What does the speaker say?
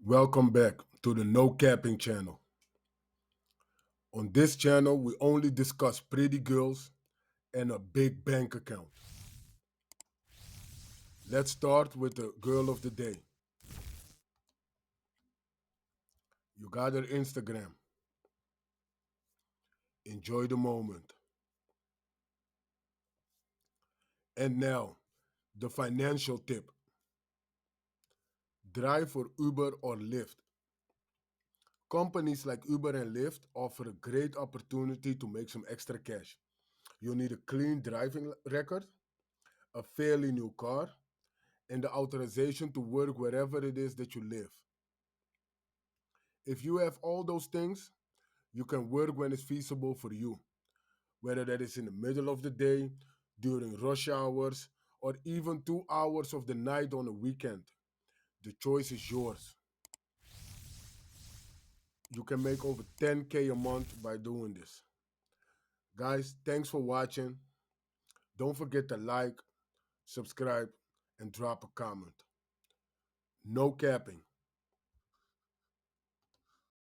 Welcome back to the No Capping channel. On this channel, we only discuss pretty girls and a big bank account. Let's start with the girl of the day. You got her Instagram. Enjoy the moment. And now, the financial tip. Drive for Uber or Lyft. Companies like Uber and Lyft offer a great opportunity to make some extra cash. You need a clean driving record, a fairly new car, and the authorization to work wherever it is that you live. If you have all those things, you can work when it's feasible for you, whether that is in the middle of the day, during rush hours, or even 2 hours of the night on a weekend. The choice is yours. You can make over 10K a month by doing this. Guys, thanks for watching. Don't forget to like, subscribe, and drop a comment. No capping.